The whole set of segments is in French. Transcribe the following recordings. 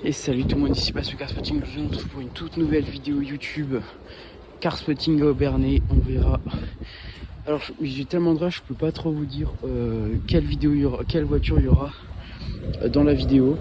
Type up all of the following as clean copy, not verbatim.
Et salut tout le monde, ici Basse Carspotting. Aujourd'hui on se retrouve pour une toute nouvelle vidéo YouTube Carspotting à Obernai, on verra. Alors j'ai tellement de rage, je peux pas trop vous dire quelle vidéo il y aura, quelle voiture il y aura dans la vidéo.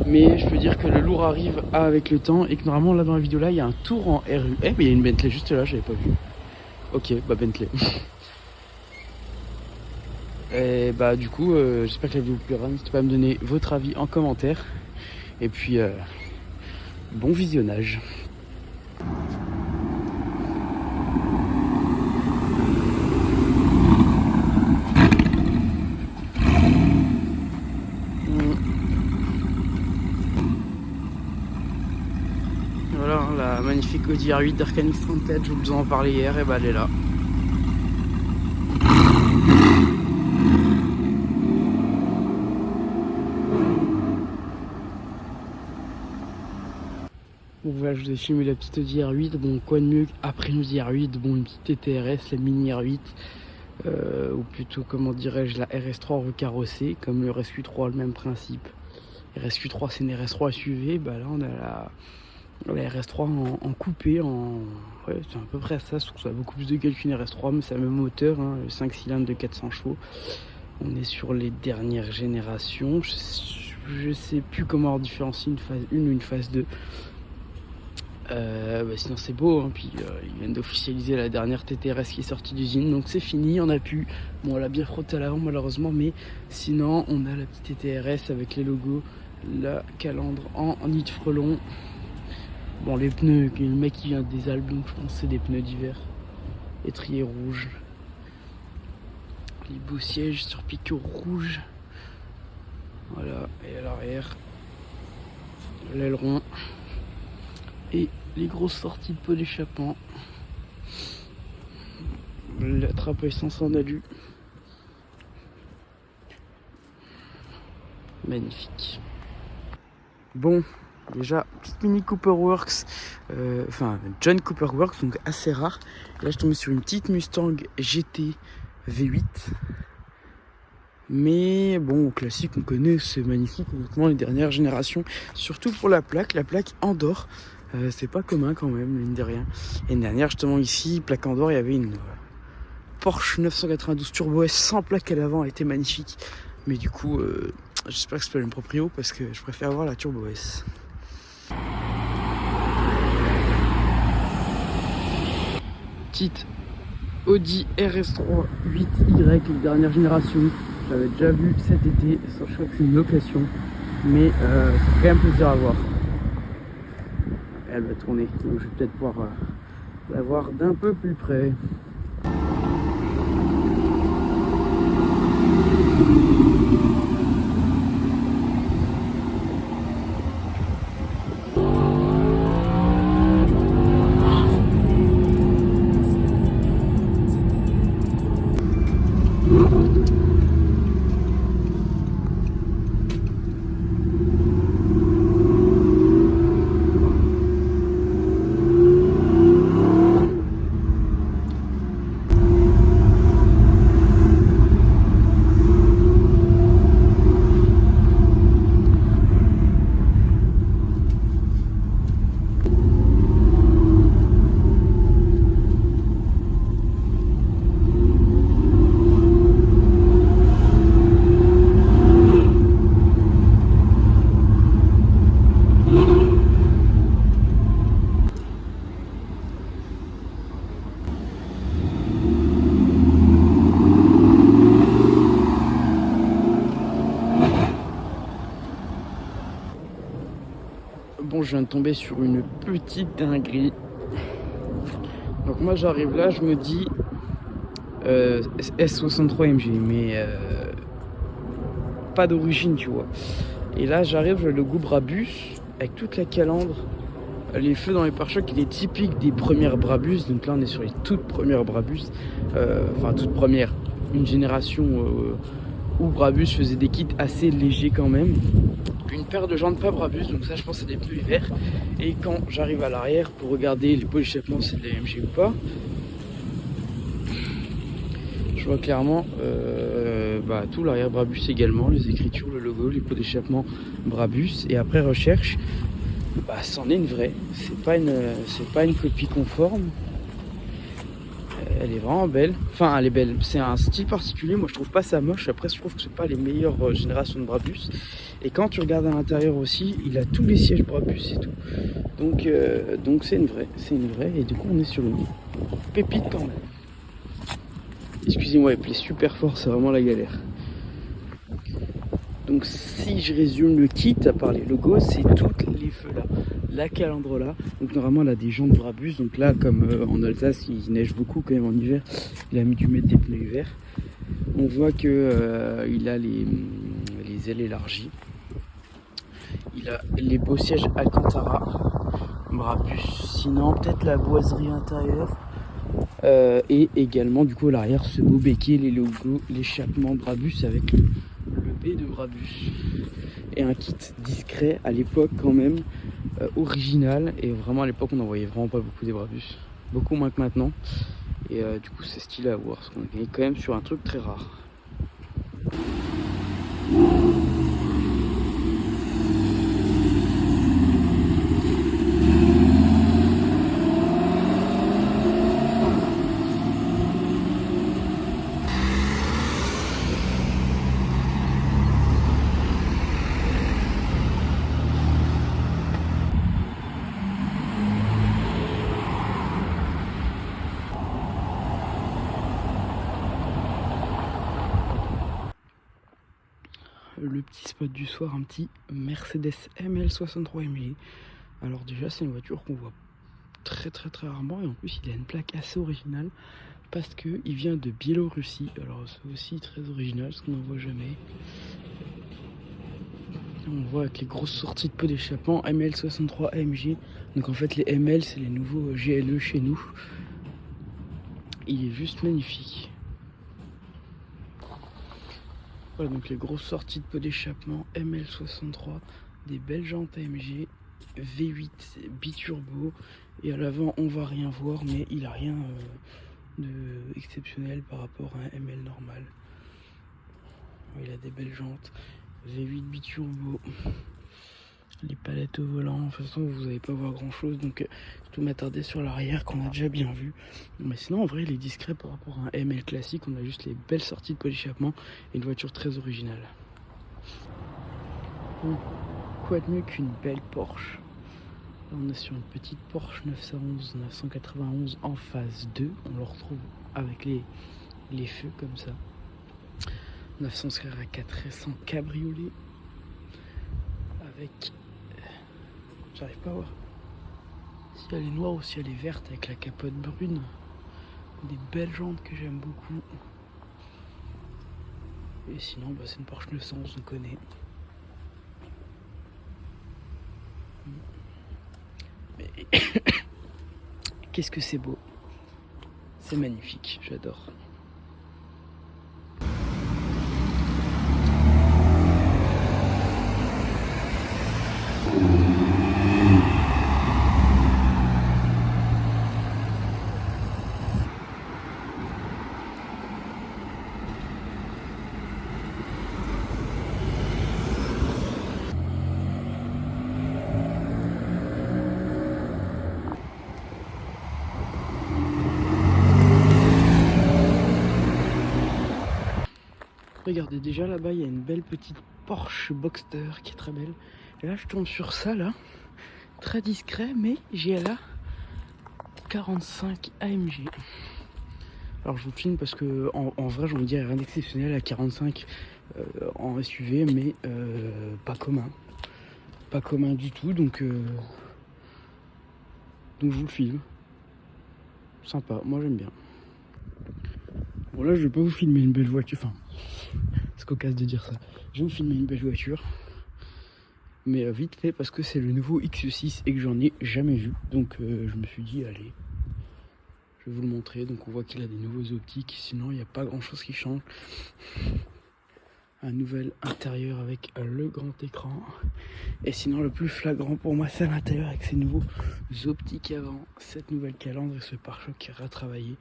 Mais je peux dire que le lourd arrive avec le temps et que normalement là dans la vidéo là il y a un tour en RU. Eh mais il y a une Bentley juste là, j'avais pas vu. Ok, bah Bentley. Et bah du coup j'espère que la vidéo vous plaira, n'hésitez pas à me donner votre avis en commentaire. Et puis bon visionnage. Voilà la magnifique Audi R8 d'Arcanus 34, je vous en parlais hier, et bah elle est là. Bon voilà, je vous ai filmé la petite Audi R8, bon quoi de mieux après une Audi R8, bon une petite TTRS, la mini R8, ou plutôt comment dirais-je la RS3 recarrossée, comme le RSQ3, le même principe. RSQ3 c'est une RS3 SUV, bah là on a la RS3 en coupé, ouais c'est à peu près ça, sauf que ça a beaucoup plus de gueule qu'une RS3, mais c'est le même moteur, hein, 5 cylindres de 400 chevaux. On est sur les dernières générations, je sais plus comment différencier une phase 1 ou une phase 2. Bah sinon c'est beau, hein. Puis ils viennent d'officialiser la dernière TTRS qui est sortie d'usine, donc c'est fini, on a pu, bon on l'a bien frotté à l'avant malheureusement, mais sinon on a la petite TTRS avec les logos, la calandre en nid de frelon. Bon les pneus, le mec qui vient des Alpes, donc je pense que c'est des pneus d'hiver, étrier rouge, les beaux sièges sur piqueux rouge, voilà, et à l'arrière l'aileron et les grosses sorties de pot d'échappement, la trappe à essence en alu, magnifique. Bon, déjà petite Mini Cooper Works, enfin John Cooper Works, donc assez rare. Là je tombais sur une petite Mustang GT V8, mais bon classique, on connaît, c'est magnifique honnêtement, les dernières générations, surtout pour la plaque Andorre. C'est pas commun quand même, mine de rien. Et l'année dernière, justement, ici, plaque Andorre, il y avait une Porsche 992 Turbo S sans plaque à l'avant, elle était magnifique. Mais du coup, j'espère que c'est pas le même proprio parce que je préfère avoir la Turbo S. Petite Audi RS3 8Y, dernière génération. J'avais déjà vu cet été, je crois que c'est une location. Mais ça fait quand même plaisir à voir. Elle va tourner, donc je vais peut-être pouvoir la voir d'un peu plus près. Bon, je viens de tomber sur une petite dinguerie. Donc moi j'arrive là, je me dis S63 MG, mais pas d'origine, tu vois. Et là j'arrive, je le logo Brabus avec toute la calandre, les feux dans les pare-chocs, il est typique des premières Brabus. Donc là on est sur les toutes premières Brabus, enfin toutes premières, une génération où Brabus faisait des kits assez légers quand même. Une paire de jantes pas Brabus, donc ça je pense c'est des pneus hiver. Et quand j'arrive à l'arrière pour regarder les pots d'échappement, c'est de la MG ou pas, je vois clairement tout l'arrière Brabus également, les écritures, le logo, les pots d'échappement Brabus. Et après recherche, bah c'en est une vraie. C'est pas une copie conforme. Elle est vraiment belle. Enfin, elle est belle. C'est un style particulier. Moi, je trouve pas ça moche. Après, je trouve que c'est pas les meilleures générations de Brabus. Et quand tu regardes à l'intérieur aussi, il a tous les sièges Brabus et tout. Donc c'est une vraie. C'est une vraie. Et du coup, on est sur une pépite quand même. Excusez-moi, il plaît super fort. C'est vraiment la galère. Donc si je résume le kit, à part les logos, c'est toutes les feux là. La calandre là, donc normalement elle a des jantes Brabus, donc là comme en Alsace il neige beaucoup quand même en hiver, il a mis du mettre des pneus hiver. On voit que il a les ailes élargies. Il a les beaux sièges Alcantara Brabus, sinon peut-être la boiserie intérieure. Et également du coup à l'arrière ce beau béquet, les logos, l'échappement Brabus avec le B de Brabus. Et un kit discret à l'époque quand même, original. Et vraiment à l'époque on n'en voyait vraiment pas beaucoup des Brabus. Beaucoup moins que maintenant. Et du coup c'est stylé à voir parce qu'on est quand même sur un truc très rare. Le petit spot du soir, un petit Mercedes ML63 MG. Alors déjà c'est une voiture qu'on voit très rarement et en plus il a une plaque assez originale parce que il vient de Biélorussie. Alors c'est aussi très original parce qu'on n'en voit jamais. On voit avec les grosses sorties de pot d'échappement ML63 AMG. Donc en fait les ML c'est les nouveaux GLE chez nous. Il est juste magnifique. Voilà donc les grosses sorties de pot d'échappement ML63, des belles jantes AMG, V8 biturbo, et à l'avant on va rien voir mais il a rien de exceptionnel par rapport à un ML normal. Il a des belles jantes, V8 biturbo, les palettes au volant. De toute façon vous n'allez pas voir grand chose, donc tout m'attarder sur l'arrière qu'on a déjà bien vu. Mais sinon en vrai il est discret par rapport à un ML classique. On a juste les belles sorties de pot d'échappement et une voiture très originale. Donc, quoi de mieux qu'une belle Porsche? Là, on est sur une petite Porsche 911 en phase 2. On le retrouve avec les feux comme ça. 911 Carrera 4S en cabriolet avec, j'arrive pas à voir si elle est noire ou si elle est verte, avec la capote brune. Des belles jantes que j'aime beaucoup. Et sinon bah, c'est une Porsche 911, on connaît. Mais qu'est-ce que c'est beau, c'est magnifique, j'adore. Regardez, déjà là-bas il y a une belle petite Porsche Boxster qui est très belle. Et là je tombe sur ça là, très discret, mais j'ai là 45 AMG. Alors je vous filme parce que en vrai j'ai envie de dire rien d'exceptionnel à 45 en SUV, mais pas commun. Pas commun du tout, donc je vous le filme. Sympa, moi j'aime bien. Bon là je vais pas vous filmer une belle voiture, enfin c'est cocasse de dire ça. Je vais vous filmer une belle voiture, mais vite fait parce que c'est le nouveau X6 et que j'en ai jamais vu. Donc je me suis dit allez, je vais vous le montrer. Donc on voit qu'il a des nouveaux optiques, sinon il n'y a pas grand chose qui change. Un nouvel intérieur avec le grand écran. Et sinon le plus flagrant pour moi c'est l'intérieur avec ces nouveaux optiques avant, cette nouvelle calandre et ce pare-choc qui est retravaillé.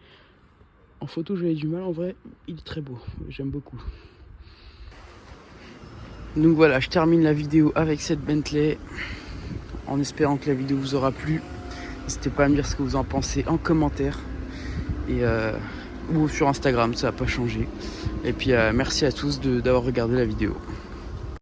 En photo j'avais du mal, en vrai il est très beau, j'aime beaucoup. Donc voilà, je termine la vidéo avec cette Bentley, en espérant que la vidéo vous aura plu. N'hésitez pas à me dire ce que vous en pensez en commentaire et ou sur Instagram, ça n'a pas changé. Et puis merci à tous d'avoir regardé la vidéo.